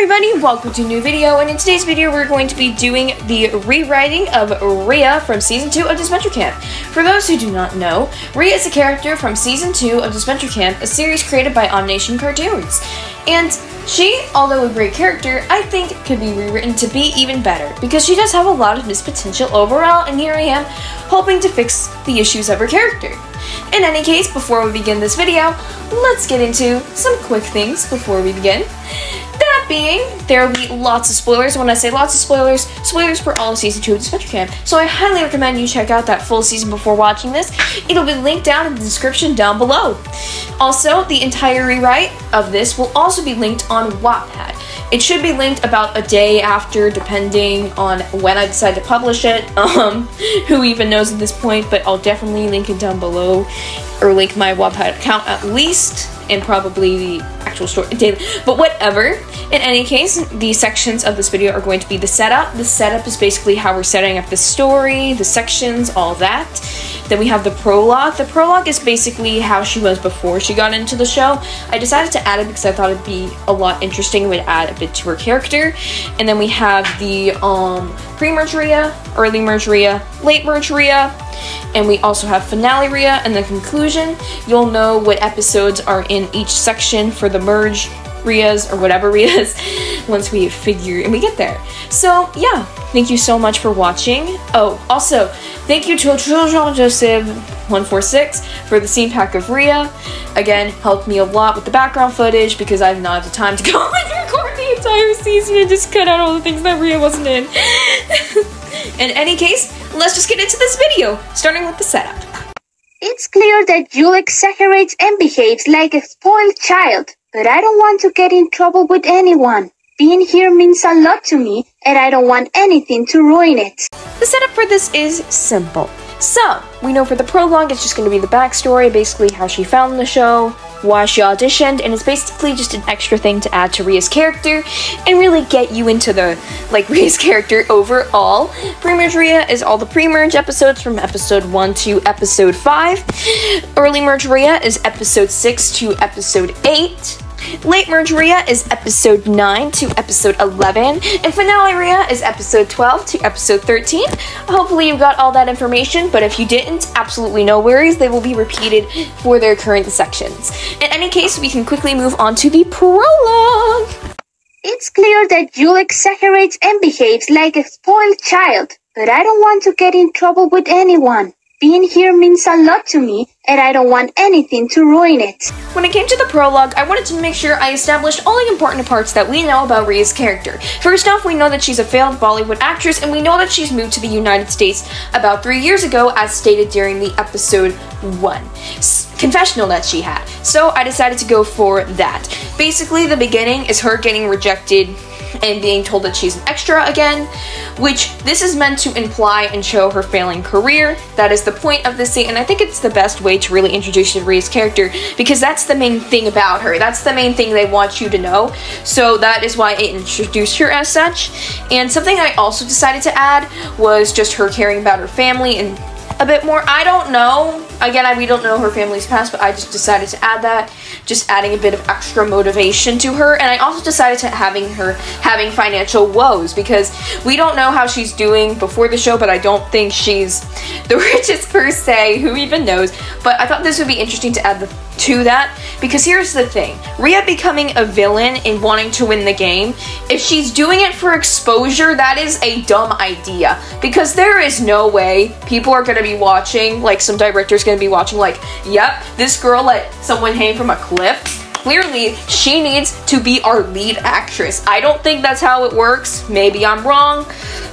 everybody, welcome to a new video, and in today's video we're going to be doing the rewriting of Riya from Season 2 of Disventure Camp. For those who do not know, Riya is a character from Season 2 of Disventure Camp, a series created by Omnation Cartoons. And she, although a great character, I think could be rewritten to be even better, because she does have a lot of missed potential overall, and here I am, hoping to fix the issues of her character. In any case, before we begin this video, let's get into some quick things before we begin. That being, there will be lots of spoilers. When I say lots of spoilers, spoilers for all of Season 2 of Disventure Camp. So I highly recommend you check out that full season before watching this. It'll be linked down in the description down below. Also, the entire rewrite of this will also be linked on Wattpad. It should be linked about a day after, depending on when I decide to publish it. Who even knows at this point, but I'll definitely link it down below, or link my Wattpad account at least, and probably the actual story daily, but whatever. In any case, the sections of this video are going to be the setup. The setup is basically how we're setting up the story, the sections, all that. Then we have the prologue. The prologue is basically how she was before she got into the show. I decided to add it because I thought it'd be a lot interesting. It would add a bit to her character. And then we have the pre-merge Riya, early merge Riya, late merge Riya, and we also have finale Riya and the conclusion. You'll know what episodes are in each section for the merge Riyas or whatever Riyas once we figure and we get there. So yeah, thank you so much for watching. Oh, also, thank you to Joseph 146 for the scene pack of Riya. Again, helped me a lot with the background footage because I did not have the time to go and record the entire season and just cut out all the things that Riya wasn't in. In any case, let's just get into this video, starting with the setup. It's clear that Yul exaggerates and behaves like a spoiled child, but I don't want to get in trouble with anyone. Being here means a lot to me, and I don't want anything to ruin it. The setup for this is simple. So, we know for the prologue it's just going to be the backstory, basically how she found the show, why she auditioned, and it's basically just an extra thing to add to Riya's character and really get you into the, Riya's character overall. PreMerge Riya is all the pre-merge episodes from episode 1 to episode 5. Early merge Riya is episode 6 to episode 8. Late merge Riya is episode 9 to episode 11, and finale Riya is episode 12 to episode 13. Hopefully you got all that information, but if you didn't, absolutely no worries, they will be repeated for their current sections. In any case, we can quickly move on to the prologue. It's clear that Yul exaggerates and behaves like a spoiled child, but I don't want to get in trouble with anyone. Being here means a lot to me, and I don't want anything to ruin it. When it came to the prologue, I wanted to make sure I established all the important parts that we know about Riya's character. First off, we know that she's a failed Bollywood actress, and we know that she's moved to the United States about 3 years ago, as stated during the episode 1 confessional that she had. So I decided to go for that. Basically, the beginning is her getting rejected and being told that she's an extra again, which this is meant to imply and show her failing career. That is the point of this scene, and I think it's the best way to really introduce you to Riya's character, because that's the main thing about her. That's the main thing they want you to know, so that is why I introduced her as such. And something I also decided to add was just her caring about her family and a bit more. I don't know. Again, we don't know her family's past, but I just decided to add that, just adding a bit of extra motivation to her. And I also decided to having her having financial woes, because we don't know how she's doing before the show, but I don't think she's the richest per se, who even knows. But I thought this would be interesting to add to that, because here's the thing. Riya becoming a villain and wanting to win the game, if she's doing it for exposure, that is a dumb idea, because there is no way people are going to be watching, some director's going to be watching yep, this girl let someone hang from a cliff. Clearly, she needs to be our lead actress. I don't think that's how it works. Maybe I'm wrong,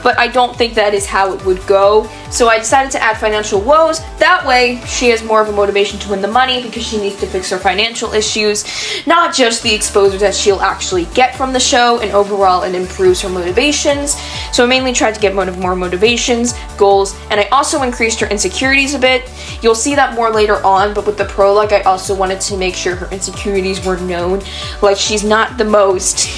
but I don't think that is how it would go. So I decided to add financial woes. That way, she has more of a motivation to win the money, because she needs to fix her financial issues, not just the exposure that she'll actually get from the show, and overall it improves her motivations. So I mainly tried to get more motivations, goals, and I also increased her insecurities a bit. You'll see that more later on, but with the prologue, I also wanted to make sure her insecurities were known. She's not the most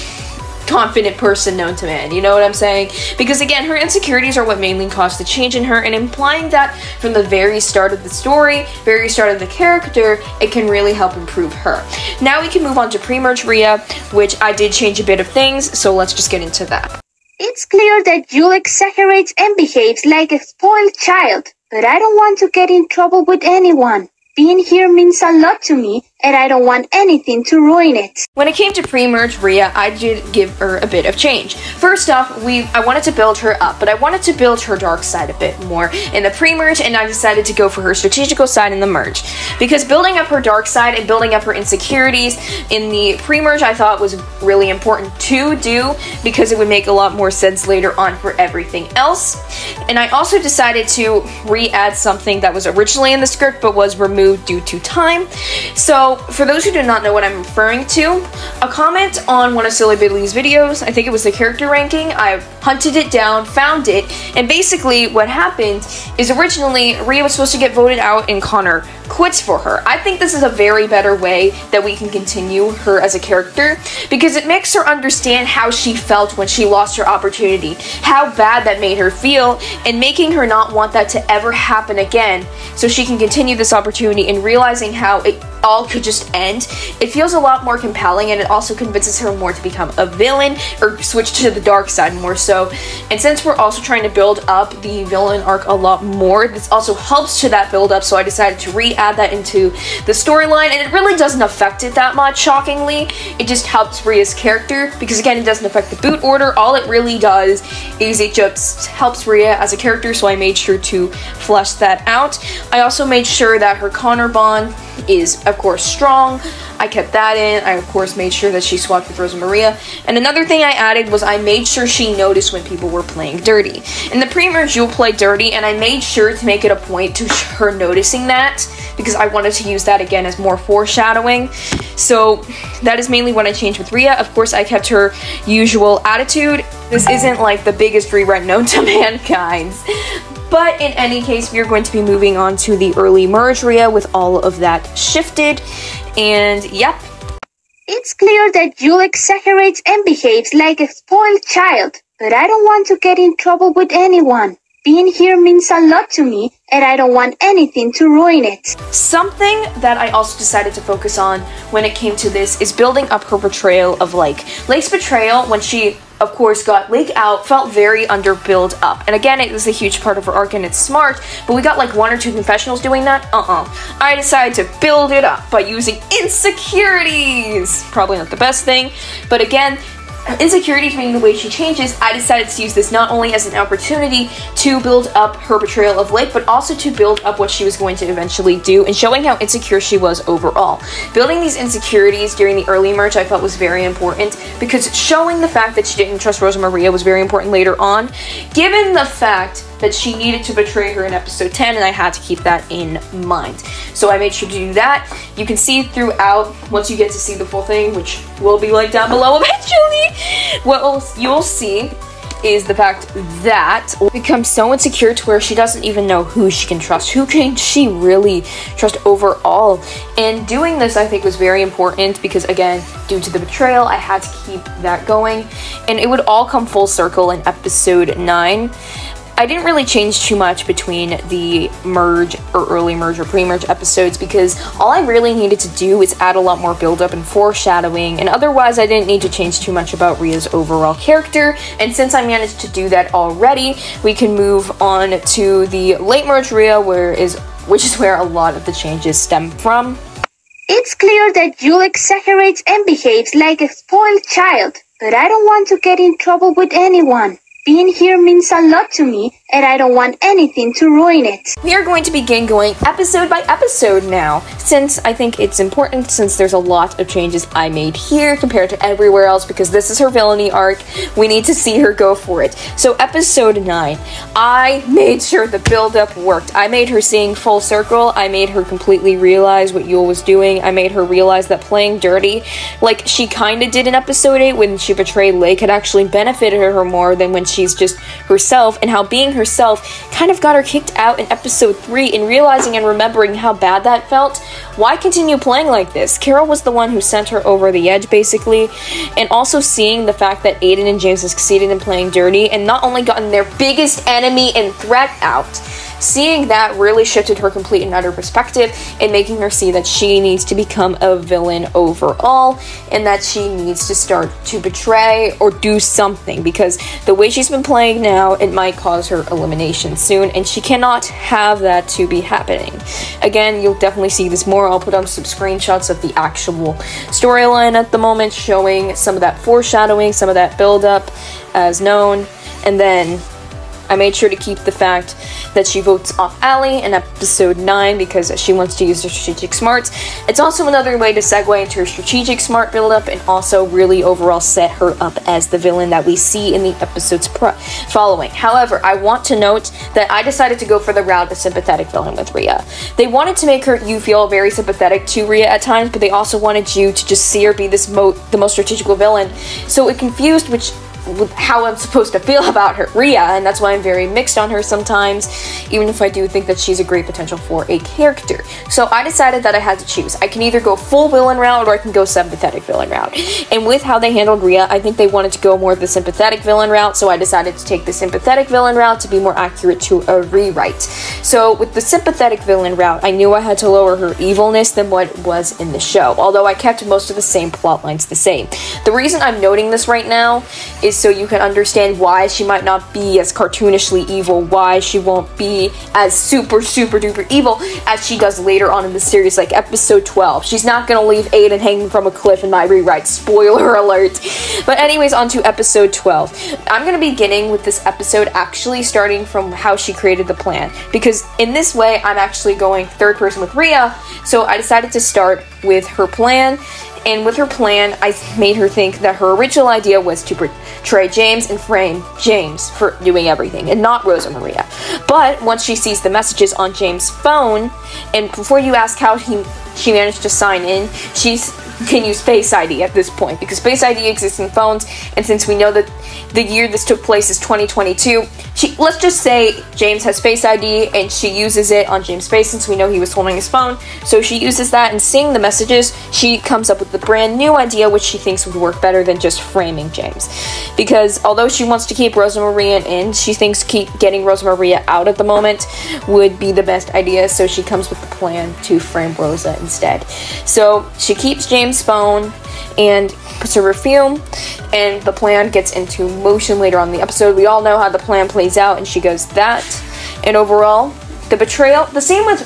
confident person known to man, you know what I'm saying? Because again, her insecurities are what mainly caused the change in her, and implying that from the very start of the story, very start of the character, it can really help improve her. Now we can move on to PreMerge Riya, which I did change a bit of things, so let's just get into that. It's clear that Yul exaggerates and behaves like a spoiled child, but I don't want to get in trouble with anyone. Being here means a lot to me, and I don't want anything to ruin it. When it came to PreMerge Riya, I did give her a bit of change. First off, I wanted to build her up, but I wanted to build her dark side a bit more in the PreMerge, and I decided to go for her strategical side in the merge. Because building up her dark side and building up her insecurities in the PreMerge I thought was really important to do, because it would make a lot more sense later on for everything else. And I also decided to re-add something that was originally in the script but was removed due to time. So, for those who do not know what I'm referring to, a comment on one of Silly Bidley's videos, I think it was the character ranking, I hunted it down, found it, and basically what happened is originally Riya was supposed to get voted out and Connor quits for her. I think this is a very better way that we can continue her as a character, because it makes her understand how she felt when she lost her opportunity, how bad that made her feel, and making her not want that to ever happen again, so she can continue this opportunity and realizing how it all could just end. It feels a lot more compelling, and it also convinces her more to become a villain or switch to the dark side more so. And since we're also trying to build up the villain arc a lot more, this also helps to that build up, so I decided to re-add that into the storyline, and it really doesn't affect it that much, shockingly. It just helps Riya's character, because again, it doesn't affect the boot order. All it really does is it just helps Riya as a character, so I made sure to flesh that out. I also made sure that her Connor bond is, of course, strong. I kept that in. I, of course, made sure that she swapped with Rosa Maria. And another thing I added was I made sure she noticed when people were playing dirty. In the PreMerge, you'll play dirty, and I made sure to make it a point to her noticing that, because I wanted to use that again as more foreshadowing. So that is mainly what I changed with Riya. Of course, I kept her usual attitude. This isn't like the biggest rewrite known to mankind. But in any case, we are going to be moving on to the early merge Riya with all of that shifted. And yep. It's clear that Yul exaggerates and behaves like a spoiled child, but I don't want to get in trouble with anyone. Being here means a lot to me, and I don't want anything to ruin it. Something that I also decided to focus on when it came to this is building up her betrayal of Lake. Lake's betrayal, when she, of course, got Lake out, felt very under-built up. And again, it was a huge part of her arc, and it's smart, but we got like 1 or 2 confessionals doing that? I decided to build it up by using insecurities! Probably not the best thing, but again, insecurities being the way she changes, I decided to use this not only as an opportunity to build up her betrayal of Lake, but also to build up what she was going to eventually do and showing how insecure she was overall. Building these insecurities during the early merge I felt was very important, because showing the fact that she didn't trust Rosa Maria was very important later on, given the fact that she needed to betray her in episode 10, and I had to keep that in mind. So I made sure to do that. You can see throughout, once you get to see the full thing, which will be linked down below eventually, what you'll see is the fact that Lake becomes so insecure to where she doesn't even know who she can trust. Who can she really trust overall? And doing this, I think, was very important because, again, due to the betrayal, I had to keep that going. And it would all come full circle in episode 9. I didn't really change too much between the merge or early merge or pre-merge episodes, because all I really needed to do is add a lot more build-up and foreshadowing, and otherwise I didn't need to change too much about Riya's overall character. And since I managed to do that already, we can move on to the late merge Riya, which is where a lot of the changes stem from. It's clear that Yul exaggerates and behaves like a spoiled child, but I don't want to get in trouble with anyone. Being here means a lot to me, and I don't want anything to ruin it. We are going to begin going episode by episode now, since I think it's important, since there's a lot of changes I made here compared to everywhere else, because this is her villainy arc. We need to see her go for it. So episode 9, I made sure the build-up worked. I made her seeing full circle. I made her completely realize what Yul was doing. I made her realize that playing dirty, like she kind of did in episode 8 when she betrayed Lake, had actually benefited her more than when she's just herself, and how being herself kind of got her kicked out in episode 3, and realizing and remembering how bad that felt, why continue playing like this? Carol was the one who sent her over the edge, basically, and also seeing the fact that Aiden and James have succeeded in playing dirty and not only gotten their biggest enemy and threat out, seeing that really shifted her complete and utter perspective and making her see that she needs to become a villain overall and that she needs to start to betray or do something, because the way she's been playing now, it might cause her elimination soon, and she cannot have that to be happening. Again, you'll definitely see this more. I'll put on some screenshots of the actual storyline at the moment, showing some of that foreshadowing, some of that build-up as known, and then I made sure to keep the fact that she votes off Allie in episode 9 because she wants to use her strategic smarts. It's also another way to segue into her strategic smart buildup and also really overall set her up as the villain that we see in the episodes following. However, I want to note that I decided to go for the route of sympathetic villain with Riya. They wanted to make you feel very sympathetic to Riya at times, but they also wanted you to just see her be the most strategical villain. So it confused with how I'm supposed to feel about her, Riya, and that's why I'm very mixed on her sometimes, even if I do think that she's a great potential for a character. So I decided that I had to choose. I can either go full villain route or I can go sympathetic villain route. And with how they handled Riya, I think they wanted to go more the sympathetic villain route, so I decided to take the sympathetic villain route to be more accurate to a rewrite. So with the sympathetic villain route, I knew I had to lower her evilness than what was in the show, although I kept most of the same plot lines the same. The reason I'm noting this right now is so you can understand why she might not be as cartoonishly evil, why she won't be as super duper evil as she does later on in the series, like episode 12. She's not gonna leave Aiden hanging from a cliff in my rewrite, spoiler alert. But anyways, on to episode 12. I'm gonna be beginning with this episode actually starting from how she created the plan, because in this way I'm actually going third person with Riya, so I decided to start with her plan. And with her plan, I made her think that her original idea was to portray James and frame James for doing everything, and not Rosa Maria. But once she sees the messages on James' phone, and before you ask how she managed to sign in, she can use Face ID at this point, because Face ID exists in phones, and since we know that the year this took place is 2022, let's just say James has Face ID, and she uses it on James' face since we know he was holding his phone, so she uses that, and seeing the messages, she comes up with the brand new idea which she thinks would work better than just framing James. Because although she wants to keep Rosa Maria in, she thinks getting Rosa Maria out at the moment would be the best idea, so she comes with the plan to frame Rosa instead. So she keeps James' phone and puts her perfume, and the plan gets into motion later on in the episode. We all know how the plan plays out, and she goes that. And overall, the betrayal, the same with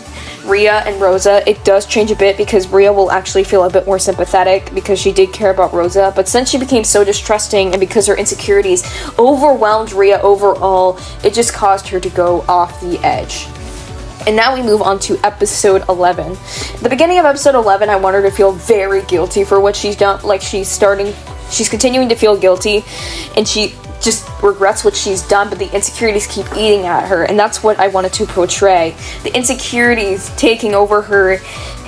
Riya and Rosa, it does change a bit because Riya will actually feel a bit more sympathetic because she did care about Rosa, but since she became so distrusting and because her insecurities overwhelmed Riya overall, it just caused her to go off the edge. And now we move on to episode 11. At the beginning of episode 11, I want her to feel very guilty for what she's done. Like, she's continuing to feel guilty, and she just regrets what she's done, but the insecurities keep eating at her, and that's what I wanted to portray. The insecurities taking over her,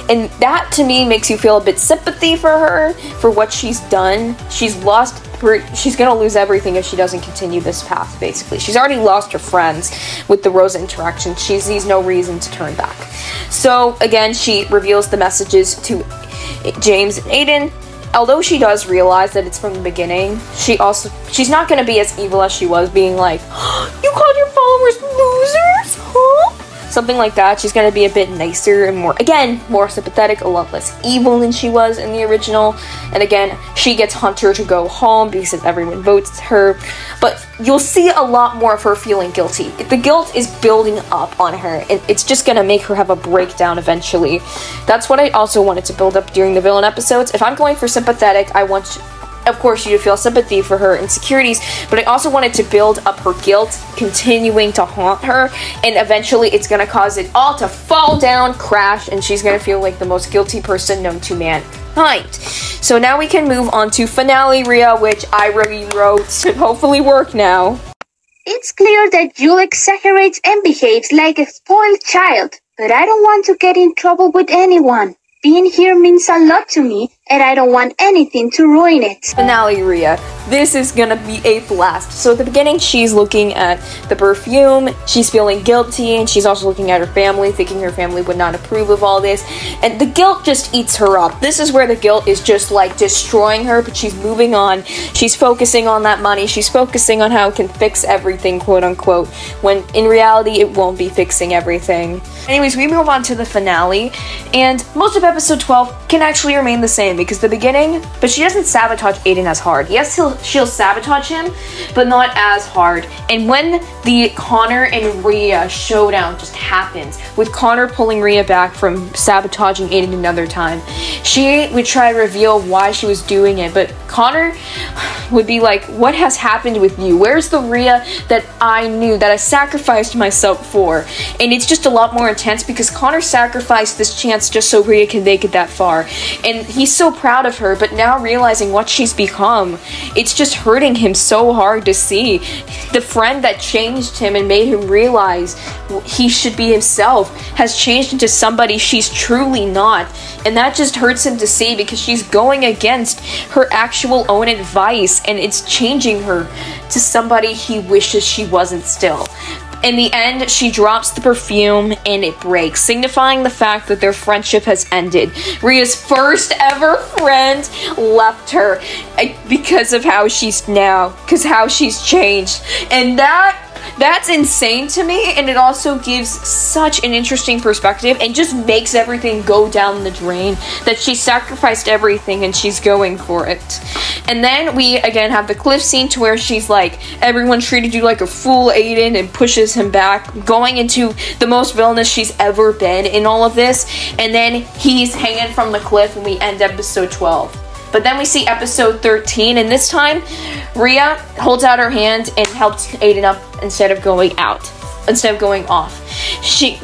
and that to me makes you feel a bit sympathy for her, for what she's done. She's gonna lose everything if she doesn't continue this path, basically. She's already lost her friends with the Rosa interaction. She sees no reason to turn back. So, again, she reveals the messages to James and Aiden. Although she does realize that it's from the beginning, she's not gonna be as evil as she was, being like, "You called your followers losers? Huh?" Something like that. She's gonna be a bit nicer and more sympathetic, a lot less evil than she was in the original. And again, she gets Hunter to go home because everyone votes her. But you'll see a lot more of her feeling guilty. The guilt is building up on her, and it's just gonna make her have a breakdown eventually. That's what I also wanted to build up during the villain episodes. If I'm going for sympathetic, I want, of course, you to feel sympathy for her insecurities, but I also wanted to build up her guilt continuing to haunt her, and eventually it's going to cause it all to fall down, crash, and she's going to feel like the most guilty person known to mankind. So now we can move on to finale Riya, which I rewrote, should hopefully work now. It's clear that Yul exaggerates and behaves like a spoiled child, but I don't want to get in trouble with anyone. Being here means a lot to me, and I don't want anything to ruin it. Finale, Riya. This is gonna be a blast. So at the beginning, she's looking at the perfume, she's feeling guilty, and she's also looking at her family, thinking her family would not approve of all this, and the guilt just eats her up. This is where the guilt is just like destroying her, but she's moving on. She's focusing on that money, she's focusing on how it can fix everything, quote unquote, when in reality, it won't be fixing everything. Anyways, we move on to the finale, and most of episode 12 can actually remain the same, because the beginning, but she doesn't sabotage Aiden as hard. Yes, she'll sabotage him, but not as hard. And when the Connor and Riya showdown just happens, with Connor pulling Riya back from sabotaging Aiden another time, she would try to reveal why she was doing it, but Connor would be like, what has happened with you? Where's the Riya that I knew, that I sacrificed myself for? And it's just a lot more intense because Connor sacrificed this chance just so Riya can make it that far. And he's so proud of her, but now realizing what she's become, it's just hurting him so hard to see. The friend that changed him and made him realize he should be himself has changed into somebody she's truly not. And that just hurts him to see because she's going against her actual own advice and it's changing her to somebody he wishes she wasn't still. In the end, she drops the perfume and it breaks, signifying the fact that their friendship has ended. Riya's first ever friend left her because of how she's now, how she's changed. And that's insane to me, and it also gives such an interesting perspective and just makes everything go down the drain, that she sacrificed everything and she's going for it. And then we again have the cliff scene to where she's like, everyone treated you like a fool, Aiden, and pushes him back, going into the most villainous she's ever been in all of this. And then he's hanging from the cliff and we end episode 12. But then we see episode 13, and this time, Riya holds out her hand and helps Aiden up instead of going off.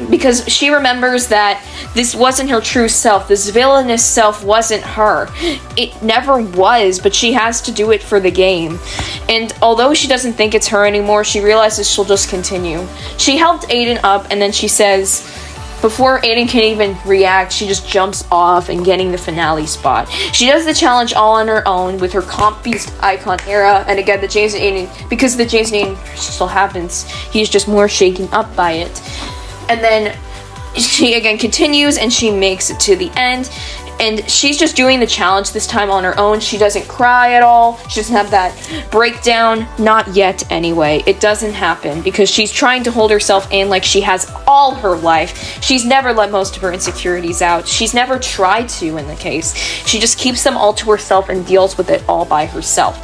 Because she remembers that this wasn't her true self. This villainous self wasn't her. It never was, but she has to do it for the game. And although she doesn't think it's her anymore, she realizes she'll just continue. She helped Aiden up, and then she says, before Aiden can even react, she just jumps off and getting the finale spot. She does the challenge all on her own with her comp beast icon era, and again, the James and Aiden, because the James and Aiden still happens, he's just more shaken up by it. And then she again continues and she makes it to the end. And she's just doing the challenge this time on her own. She doesn't cry at all. She doesn't have that breakdown. Not yet, anyway. It doesn't happen because she's trying to hold herself in like she has all her life. She's never let most of her insecurities out. She's never tried to in the case. She just keeps them all to herself and deals with it all by herself.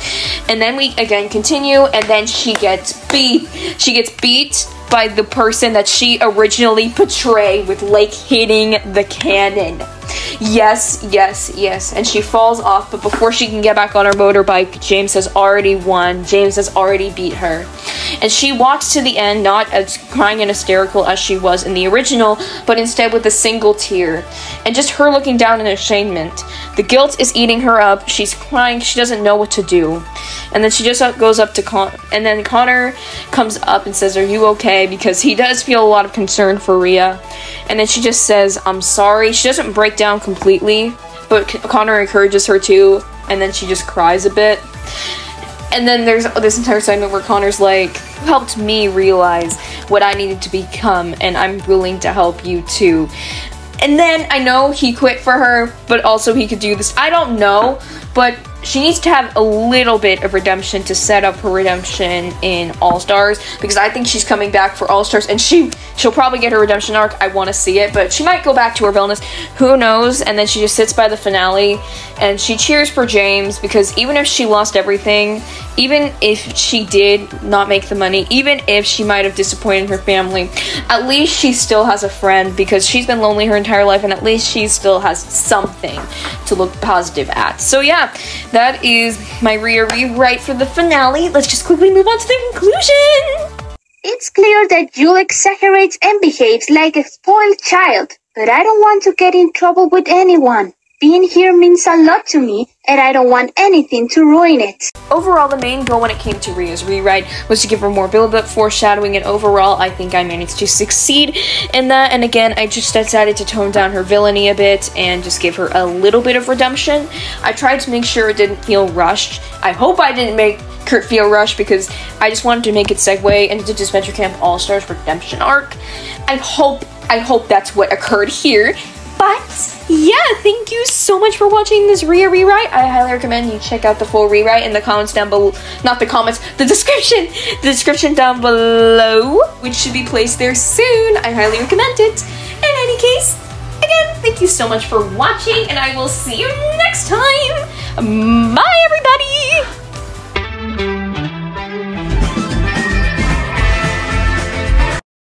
And then we again continue, and then she gets beat. She gets beat by the person that she originally portrayed with Lake hitting the cannon. Yes, yes, yes. And she falls off, but before she can get back on her motorbike, James has already won. James has already beat her. And she walks to the end, not as crying and hysterical as she was in the original, but instead with a single tear. And just her looking down in ashamed. The guilt is eating her up. She's crying. She doesn't know what to do. And then she just goes up to and then Connor comes up and says, "Are you okay?" Because he does feel a lot of concern for Riya. And then she just says, "I'm sorry." She doesn't break down completely, but Connor encourages her to, and then she just cries a bit. And then there's this entire segment where Connor's like, "You helped me realize what I needed to become, and I'm willing to help you too." And then I know he quit for her, but also he could do this. I don't know, but she needs to have a little bit of redemption to set up her redemption in All-Stars, because I think she's coming back for All-Stars, and she'll probably get her redemption arc. I want to see it, but she might go back to her villainous. Who knows? And then she just sits by the finale, and she cheers for James, because even if she lost everything, even if she did not make the money, even if she might have disappointed her family, at least she still has a friend, because she's been lonely her entire life, and at least she still has something to look positive at. So yeah, that is my Riya rewrite for the finale. Let's just quickly move on to the conclusion. It's clear that Yul exaggerates and behaves like a spoiled child, but I don't want to get in trouble with anyone. Being here means a lot to me, and I don't want anything to ruin it. Overall, the main goal when it came to Riya's rewrite was to give her more build-up, foreshadowing, and overall, I think I managed to succeed in that. And again, I just decided to tone down her villainy a bit and just give her a little bit of redemption. I tried to make sure it didn't feel rushed. I hope I didn't make Kurt feel rushed because I just wanted to make it segue into the Disventure Camp All-Stars redemption arc. I hope that's what occurred here. But yeah, thank you so much for watching this Riya rewrite. I highly recommend you check out the full rewrite in the comments down below. Not the comments, the description. The description down below, which should be placed there soon. I highly recommend it. In any case, again, thank you so much for watching, and I will see you next time. Bye!